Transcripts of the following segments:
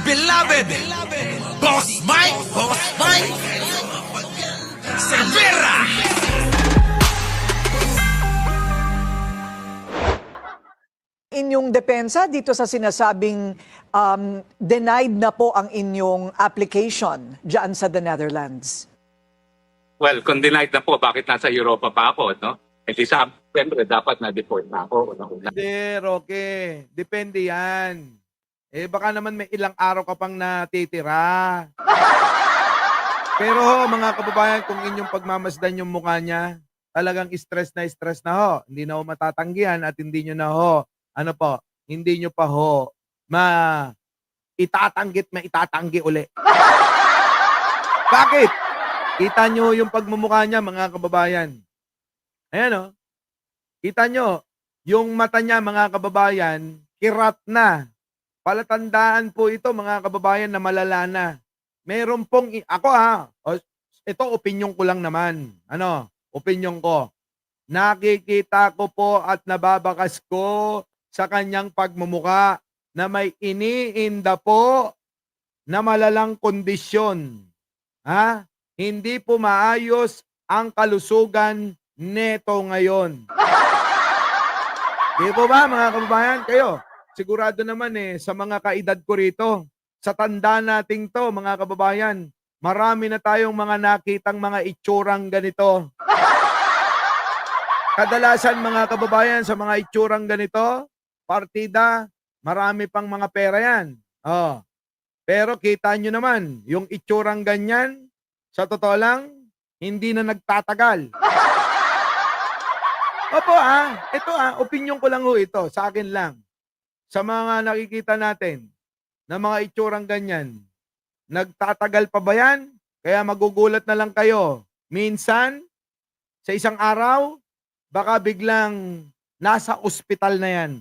beloved, Boss Mike, Cervera. Inyong depensa dito sa sinasabing denied na po ang inyong application dyan sa the Netherlands? Well, kung denied na po, bakit nasa Europa pa ako, no? Eh di siyempre, dapat na-deport na ako. Una-una. Hindi, Roque. Depende yan. Eh, baka naman may ilang araw ka pang natitira. Pero ho, mga kababayan, kung inyong pagmamasdan yung mukha niya, talagang stress na ho. Hindi na ho matatanggihan at hindi nyo na ho, ano po, hindi nyo pa ho, itatanggi uli. Bakit? Kita nyo yung pagmumukha niya, mga kababayan. Ayan o. Kita nyo, yung mata niya, mga kababayan, kirat na. Palatandaan po ito, mga kababayan, na malala na. Meron pong, ito opinyon ko lang naman. Opinyon ko. Nakikita ko po at nababakas ko sa kanyang pagmumuka na may iniinda po na malalang kondisyon. Hindi po maayos ang kalusugan neto ngayon. Di po ba, mga kababayan? Kayo, sigurado naman sa mga kaedad ko rito, sa tanda nating to, mga kababayan, marami na tayong mga nakitang mga itsurang ganito. Kadalasan, mga kababayan, sa mga itsurang ganito, partida, marami pang mga pera yan. Pero kita nyo naman, yung itsurang ganyan, sa totoo lang, hindi na nagtatagal. Opo ito opinyon ko lang ho ito, sa akin lang. Sa mga nakikita natin, na mga itsurang ganyan, nagtatagal pa ba yan? Kaya magugulat na lang kayo. Minsan, sa isang araw, baka biglang nasa ospital na yan.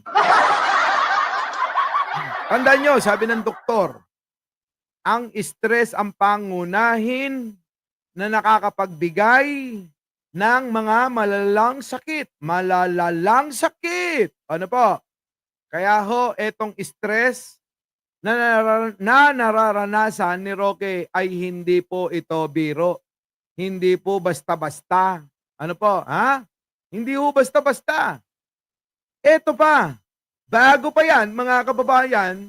Tandaan nyo, sabi ng doktor, ang stress ang pangunahin na nakakapagbigay ng mga malalalang sakit. Malalalang sakit. Ano po? Kaya ho, etong stress na nararanasan ni Roque ay hindi po ito biro. Hindi po basta-basta. Ano po? Hindi po basta-basta. Eto pa. Bago pa yan, mga kababayan,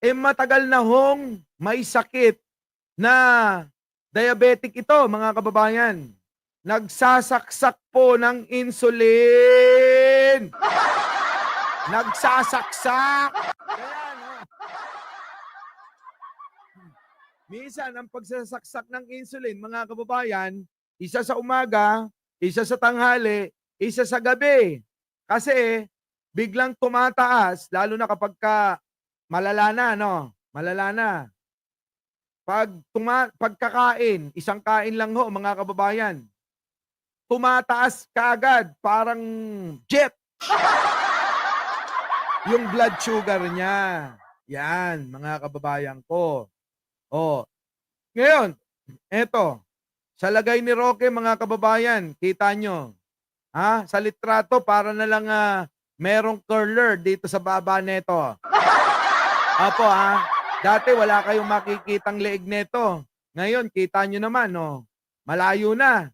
matagal na hong may sakit na diabetic ito, mga kababayan. Nagsasaksak po ng insulin. Nagsasaksak. Minsan, ang pagsasaksak ng insulin, mga kababayan, isa sa umaga, isa sa tanghali, isa sa gabi. Kasi, biglang tumataas, lalo na kapag malala na, Malala na. Pagkakain, isang kain lang ho, mga kababayan, tumataas kaagad, parang jet. Yung blood sugar niya. Yan, mga kababayan ko. Ngayon, eto, sa lagay ni Roque, mga kababayan, kita nyo, sa litrato, para na lang merong curler dito sa baba neto. Apo, dati wala kayong makikitang leeg neto. Ngayon, kita nyo naman, malayo na.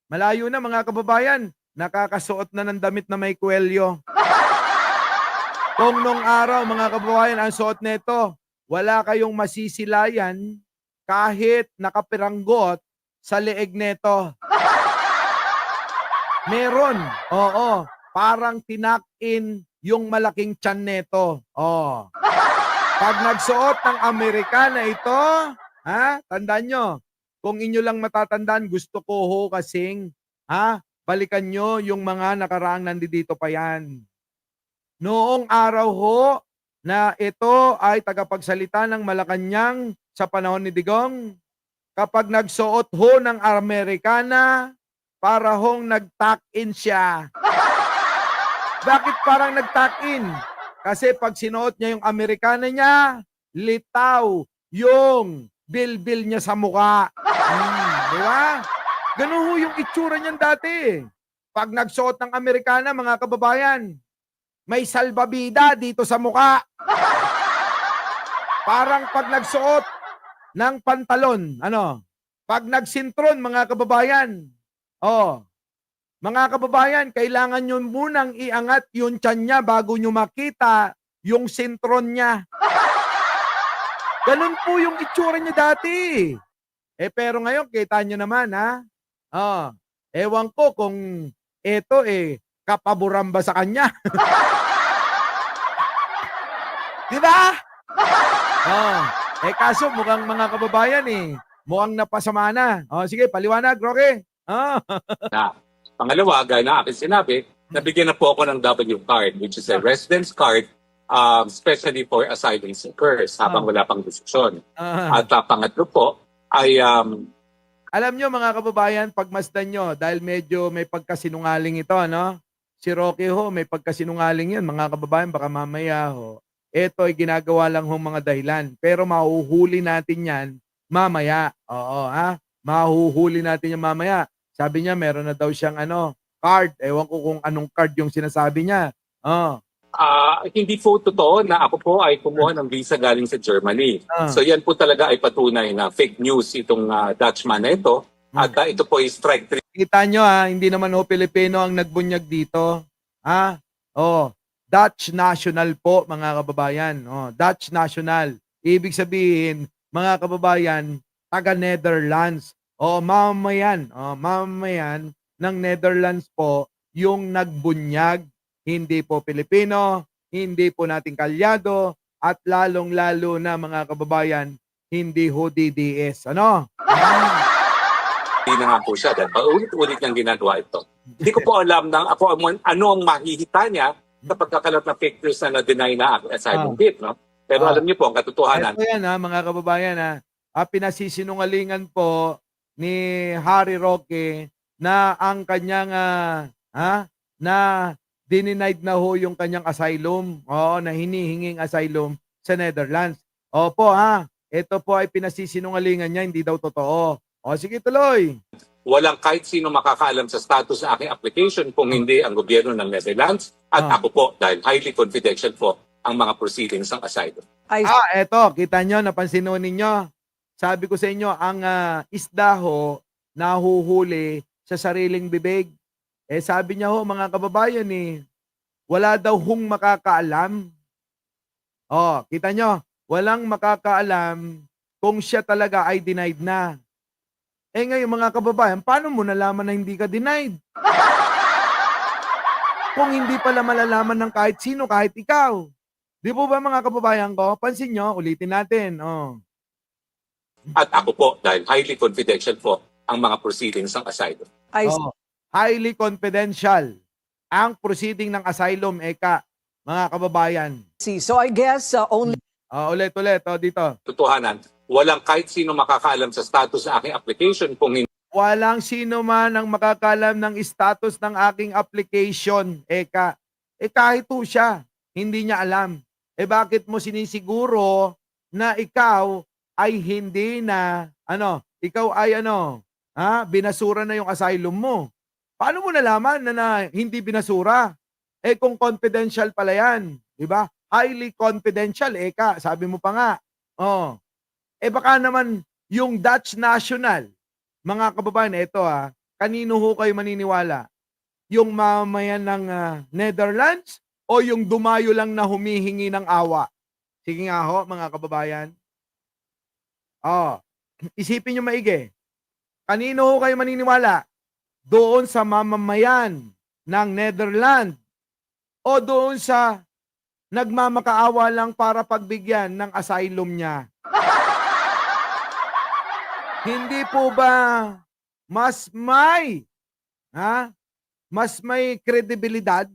Malayo na, mga kababayan. Nakakasuot na ng damit na may kwelyo. Kung nung araw, mga kababayan, ang suot neto, wala kayong masisilayan kahit nakapiranggot sa leeg neto. Meron. Oo. Parang tinak-in yung malaking tiyan neto. Pag nagsuot ng Amerikana ito, tandaan nyo, kung inyo lang matatandaan, gusto ko ho kasing, balikan nyo yung mga nakaraang nandito pa yan. Noong araw ho, na ito ay tagapagsalita ng Malacanang sa panahon ni Digong, kapag nagsuot ho ng Amerikana, para hong nag-tuck-in siya. Bakit parang nag-tuck-in? Kasi pag sinuot niya yung Amerikana niya, litaw yung bilbil niya sa mukha. Di ba? Ganun ho yung itsura niyan dati. Pag nagsuot ng Amerikana, mga kababayan, may salbabida dito sa mukha. Parang pag nagsuot ng pantalon, pag nagsintron, mga kababayan, mga kababayan, kailangan nyo munang iangat yung tiyan niya bago nyo makita yung sintron niya. Ganun po yung itsura niya dati. Pero ngayon, kita nyo naman, ha? Ewan ko kung ito, kapaboran ba sa kanya? Di ba? Kaso mukhang mga kababayan, mukhang napasama na. Sige, paliwanag, Roque. Na pangalawa, gaya na akin sinabi, nabigyan na po ako ng W card, which is a residence card, especially for asylum seekers habang wala pang desisyon. At pangatlo po ay Alam nyo mga kababayan, pagmasdan nyo, dahil medyo may pagkasinungaling ito, Si Roque ho, may pagkasinungaling yan. Mga kababayan, baka mamaya ho, ito ay ginagawa lang hong mga dahilan. Pero mahuhuli natin yan mamaya. Oo, ha? Mahuhuli natin yan mamaya. Sabi niya, meron na daw siyang card. Ewan ko kung anong card yung sinasabi niya. hindi po totoo na ako po ay kumuha ng visa galing sa Germany. So yan po talaga ay patunay na fake news itong Dutchman na ito. At ito po ay strike 3. Kita nyo hindi naman ho Pilipino ang nagbunyag dito. Dutch national po mga kababayan. Dutch national. Ibig sabihin, mga kababayan, taga Netherlands. Mamamayan ng Netherlands po yung nagbunyag. Hindi po Pilipino, hindi po nating kalyado, at lalong-lalo na mga kababayan, hindi ho DDS. Hindi na nga po siya dahil paulit-ulit niyang ginagawa ito. Hindi ko po alam ano ang mahihita niya sa pagkakalat na fake news na na-deny na asylum bid. No? Pero alam niyo po, ang katotohanan. Ito yan mga kababayan. Pinasisinungalingan po ni Harry Roque na ang kanyang na dinenied na ho yung kanyang asylum. Na hinihinging asylum sa Netherlands. Opo ito po ay pinasisinungalingan niya, hindi daw totoo. Sige tuloy. Walang kahit sino makakaalam sa status ng aking application kung hindi ang gobyerno ng Netherlands at ako po dahil highly confidential po ang mga proceedings ng asylum. Eto, kita nyo, napansin ho ninyo. Sabi ko sa inyo, ang isda ho, nahuhuli sa sariling bibig. Sabi niya ho, mga kababayan wala daw hong makakaalam. Kita nyo, walang makakaalam kung siya talaga ay denied na. Ngayon mga kababayan, paano mo nalaman na hindi ka denied? Kung hindi pala malalaman ng kahit sino, kahit ikaw. Di po ba mga kababayan ko? Pansin nyo, ulitin natin. At ako po dahil highly confidential po ang mga proceedings ng asylum. Highly confidential ang proceeding ng asylum, mga kababayan. So I guess only Ulit, dito. Totohanan, walang kahit sino makakaalam sa status ng aking application kung hindi Walang sino man ang makakalam ng status ng aking application, kahit po siya, hindi niya alam. Bakit mo sinisiguro na ikaw ay hindi na, ikaw ay binasura na yung asylum mo? Paano mo nalaman na hindi binasura? Kung confidential pala yan, di ba? Highly confidential, sabi mo pa nga. Baka naman yung Dutch national, mga kababayan, ito kanino ho kayo maniniwala? Yung mamamayan ng Netherlands o yung dumayo lang na humihingi ng awa? Sige nga ho, mga kababayan. Isipin nyo maigi. Kanino ho kayo maniniwala? Doon sa mamamayan ng Netherlands o doon sa nagmamakaawa lang para pagbigyan ng asylum niya? Hindi po ba mas may kredibilidad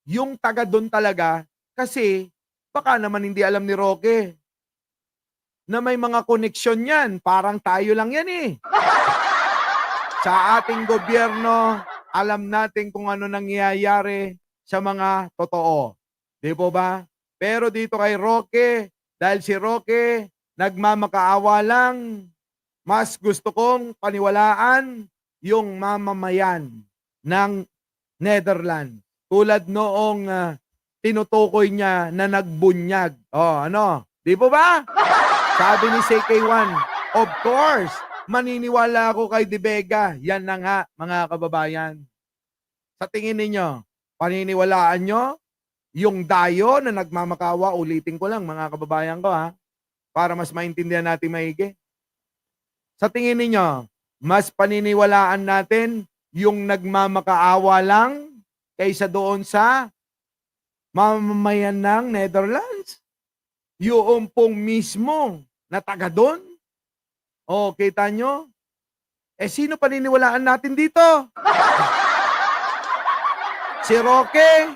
yung taga doon talaga? Kasi baka naman hindi alam ni Roque na may mga koneksyon yan. Parang tayo lang yan Sa ating gobyerno, alam natin kung ano nangyayari sa mga totoo. Di po ba? Pero dito kay Roque, dahil si Roque nagmamakaawa lang, mas gusto kong paniwalaan yung mamamayan ng Netherlands. Tulad noong tinutukoy niya na nagbunyag. Di po ba? Sabi ni CK1, of course, maniniwala ako kay De Vega. Yan na nga, mga kababayan. Sa tingin ninyo, paniniwalaan nyo yung dayo na nagmamakawa? Ulitin ko lang, mga kababayan ko, ha? Para mas maintindihan natin maigi. Sa tingin ninyo, mas paniniwalaan natin yung nagmamakaawa lang kaysa doon sa mamamayan ng Netherlands? Yung pong mismo na taga doon? O, kita nyo? Sino paniniwalaan natin dito? Si Roque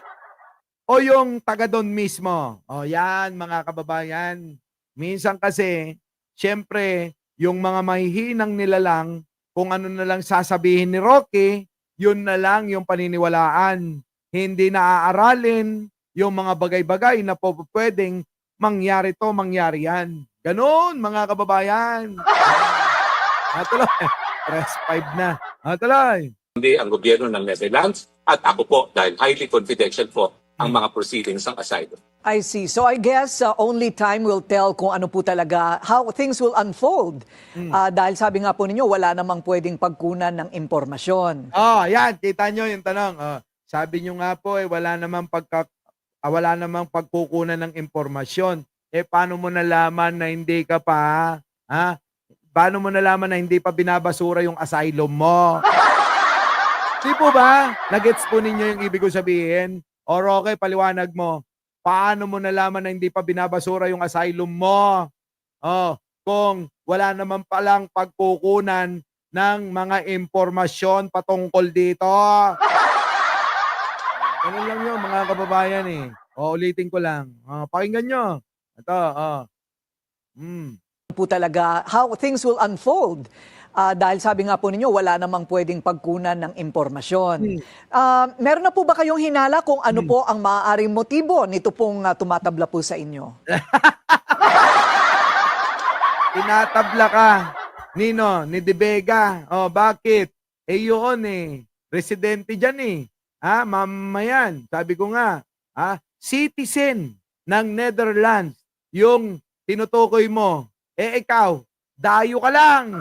o yung taga doon mismo? O, yan, mga kababayan. Minsan kasi, syempre, yung mga mahihinang nilalang, kung ano na lang sasabihin ni Roque, yun na lang yung paniniwalaan. Hindi na aaralin yung mga bagay-bagay na pwedeng mangyari to, mangyari yan. Ganon, mga kababayan. Tuloy. Press 5 na. Tuloy. Hindi ang gobyerno ng Netherlands at ako po dahil highly confidential po ang mga proceedings ng asylum. I see. So I guess only time will tell kung ano po talaga, how things will unfold. Dahil sabi nga po ninyo, wala namang pwedeng pagkunan ng impormasyon. Yan. Kita nyo yung tanong. Sabi nyo nga po, wala namang pagkukunan ng impormasyon. Paano mo nalaman na hindi ka pa, paano mo nalaman na hindi pa binabasura yung asylum mo? Di po ba? Nagets po ninyo yung ibig ko sabihin? O Roque, paliwanag mo. Paano mo nalaman na hindi pa binabasura yung asylum mo? Kung wala naman palang pagkukunan ng mga impormasyon patungkol dito. Ganun lang yun, mga kababayan eh. Ulitin ko lang. Pakinggan nyo. Ito, Po talaga, how things will unfold. Dahil sabi nga po ninyo, wala namang pwedeng pagkunan ng impormasyon. Meron na po ba kayong hinala kung ano po ang maaaring motibo nito pong tumatabla po sa inyo? Tinatabla ka, Nino, ni De Vega. Bakit? Yun eh. Residente dyan eh. Mamayan. Sabi ko nga, citizen ng Netherlands. Yung tinutukoy mo. Ikaw, dayo ka lang.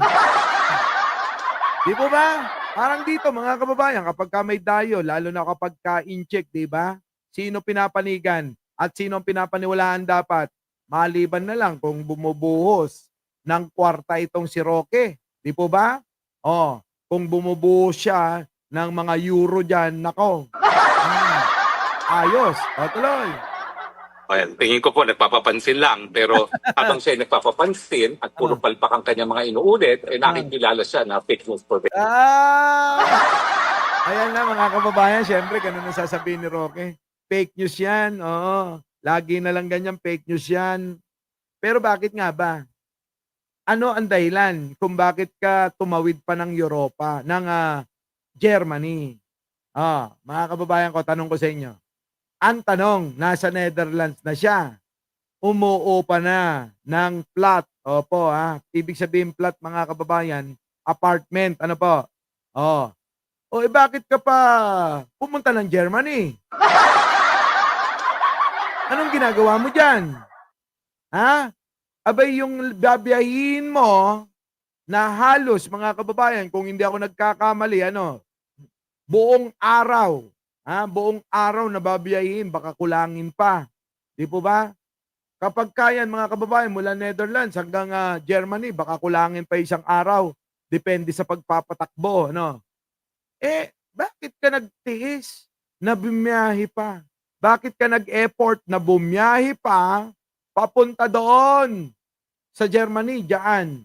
Di po ba? Parang dito, mga kababayan, kapag ka may dayo, lalo na kapag ka-in-check, di ba? Sino pinapanigan at sino ang pinapaniwalaan dapat? Maliban na lang kung bumubuhos ng kwarta itong si Roque. Di po ba? Kung bumubuhos siya ng mga euro dyan, nako. Ayos. Tuloy. Well, tingin ko po nagpapapansin lang pero habang siya ay nagpapapansin at puro palpak ang kanyang mga inuulit, nakikilala siya na fake news for Ayan na mga kababayan, syempre ganun ang sasabihin ni Roque. Fake news yan, Lagi na lang ganyan, fake news yan. Pero bakit nga ba? Ano ang dahilan kung bakit ka tumawid pa ng Europa, ng Germany? Mga kababayan ko, tanong ko sa inyo. Ang tanong, nasa Netherlands na siya. Umuupa na ng flat. Opo, ibig sabihin flat, mga kababayan, apartment. Ano po? Bakit ka pa pumunta ng Germany? Anong ginagawa mo dyan? Abay, yung babiyahin mo na halos, mga kababayan, kung hindi ako nagkakamali, buong araw. Buong araw na babiyahin, baka kulangin pa. Di po ba? Kapag kaya, mga kababayan, mula Netherlands hanggang Germany, baka kulangin pa isang araw. Depende sa pagpapatakbo. Bakit ka nagtiis na bumiyahe pa? Bakit ka nag-effort na bumiyahe pa papunta doon sa Germany, dyan?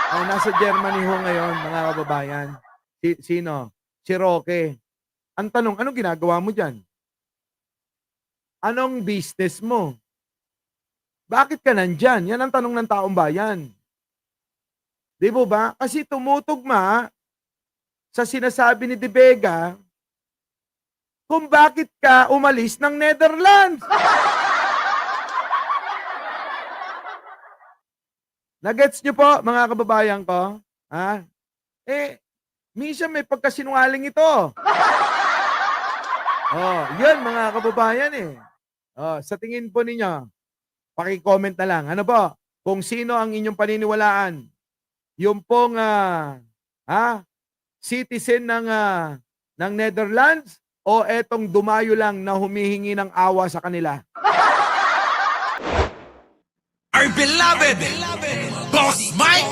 Nasa Germany ho ngayon, mga kababayan. Sino? Si Roque. Ang tanong, anong ginagawa mo dyan? Anong business mo? Bakit ka nandyan? Yan ang tanong ng taong bayan. Di ba ba? Kasi tumutugma sa sinasabi ni De Vega kung bakit ka umalis ng Netherlands. Nagets nyo po, mga kababayan ko? Minsan may pagkasinungaling ito. Yan mga kababayan eh. Sa tingin po ninyo, Paki-comment na lang. Ano po? Kung sino ang inyong paniniwalaan. Yung pong citizen ng Netherlands o etong dumayo lang na humihingi ng awa sa kanila. Our beloved Boss Mike.